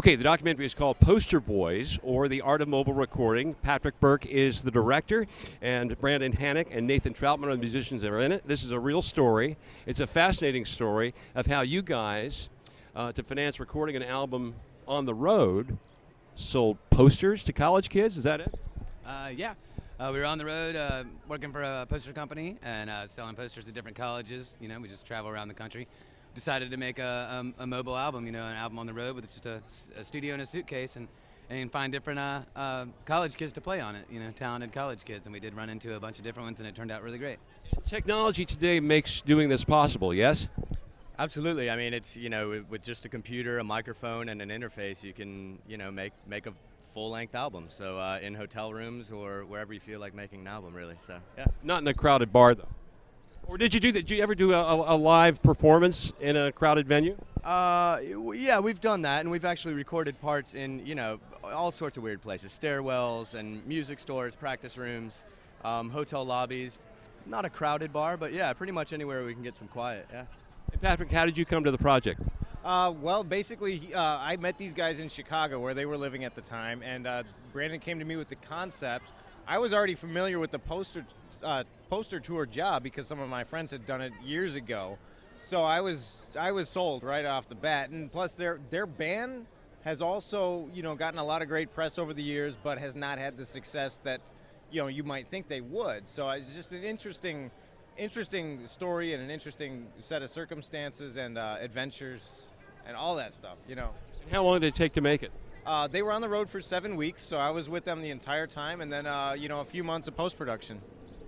Okay, the documentary is called Poster Boys, or The Art of Mobile Recording. Patrick Burke is the director, and Brandon Hanick and Nathan Troutman are the musicians that are in it. This is a real story. It's a fascinating story of how you guys, to finance recording an album on the road, sold posters to college kids. Is that it? Yeah. We were on the road working for a poster company and selling posters to different colleges. You know, we just travel around the country. Decided to make a mobile album, you know, an album on the road with just a studio and a suitcase, and find different college kids to play on it, you know, talented college kids. And we did run into a bunch of different ones, and it turned out really great. Technology today makes doing this possible, yes? Absolutely. I mean, it's, you know, with just a computer, a microphone, and an interface, you can, you know, make a full-length album. So in hotel rooms or wherever you feel like making an album, really. So yeah. Not in a crowded bar, though. Or did you do that? Did you ever do a live performance in a crowded venue? Yeah, we've done that, and we've actually recorded parts in, you know, all sorts of weird places: stairwells and music stores, practice rooms, hotel lobbies. Not a crowded bar, but yeah, pretty much anywhere we can get some quiet. Yeah. Hey, Patrick, how did you come to the project? Well, basically, I met these guys in Chicago where they were living at the time, and Brandon came to me with the concept. I was already familiar with the poster tour job because some of my friends had done it years ago, so I was sold right off the bat. And plus, their band has also, you know, gotten a lot of great press over the years, but has not had the success that, you know, you might think they would. So it's just an interesting story and an interesting set of circumstances and adventures and all that stuff, you know. And how long did it take to make it? They were on the road for 7 weeks, so I was with them the entire time, and then you know, a few months of post-production,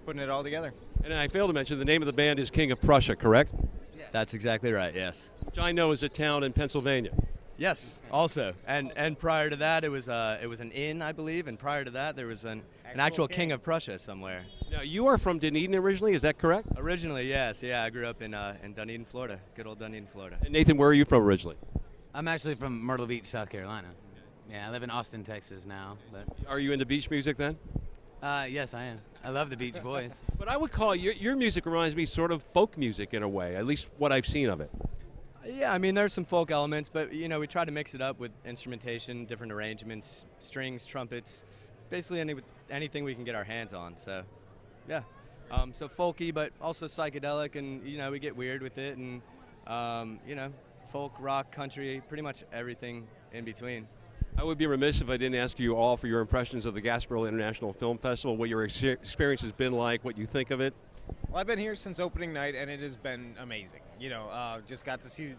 putting it all together. And I failed to mention the name of the band is King of Prussia, correct? Yes. That's exactly right. Yes. Which I know is a town in Pennsylvania. Yes, also, and prior to that, it was an inn, I believe, and prior to that, there was an actual king of Prussia somewhere. Now, you are from Dunedin originally, is that correct? Originally, yes. Yeah, I grew up in Dunedin, Florida. Good old Dunedin, Florida. And Nathan, where are you from originally? I'm actually from Myrtle Beach, South Carolina. Yeah, I live in Austin, Texas now. But are you into beach music then? Yes, I am. I love the Beach Boys. But I would call your music reminds me sort of folk music in a way, at least what I've seen of it. Yeah, I mean, there's some folk elements, but, you know, we try to mix it up with instrumentation, different arrangements, strings, trumpets, basically anything we can get our hands on. So, yeah. So folky, but also psychedelic, and, you know, we get weird with it, and, you know, folk, rock, country, pretty much everything in between. I would be remiss if I didn't ask you all for your impressions of the Gasparilla International Film Festival, what your experience has been like, what you think of it. Well, I've been here since opening night, and it has been amazing. You know, just got to see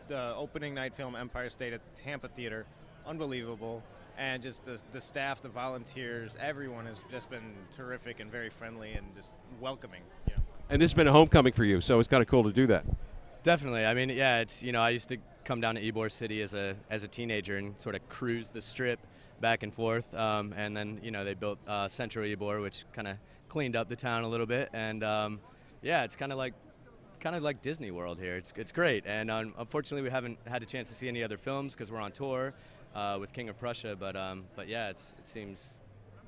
the opening night film Empire State at the Tampa Theater. Unbelievable. And just the staff, the volunteers, everyone has just been terrific and very friendly and just welcoming. You know. And this has been a homecoming for you, so it's kind of cool to do that. Definitely. I mean, yeah, it's, you know, I used to come down to Ybor City as a teenager and sort of cruise the strip back and forth, and then, you know, they built Central Ybor, which kind of cleaned up the town a little bit, and yeah, it's kind of like Disney World here. It's great, and unfortunately we haven't had a chance to see any other films because we're on tour with King of Prussia, but yeah, it seems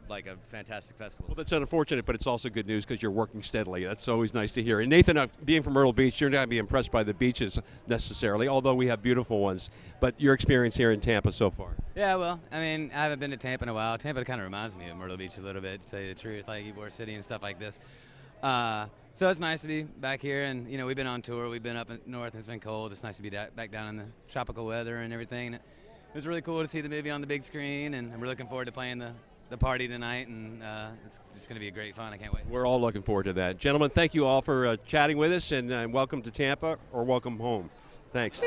like a fantastic festival. Well, that's unfortunate, but it's also good news because you're working steadily. That's always nice to hear. And Nathan, being from Myrtle Beach, you're not going to be impressed by the beaches necessarily, although we have beautiful ones. But your experience here in Tampa so far? Yeah, well, I mean, I haven't been to Tampa in a while. Tampa kind of reminds me of Myrtle Beach a little bit, to tell you the truth, like Ybor City and stuff like this. So it's nice to be back here, and, you know, we've been on tour. We've been up north, and it's been cold. It's nice to be back down in the tropical weather and everything. It was really cool to see the movie on the big screen, and we're looking forward to playing the party tonight, and it's just going to be a great fun. I can't wait. We're all looking forward to that. Gentlemen, thank you all for chatting with us, and welcome to Tampa, or welcome home. Thanks.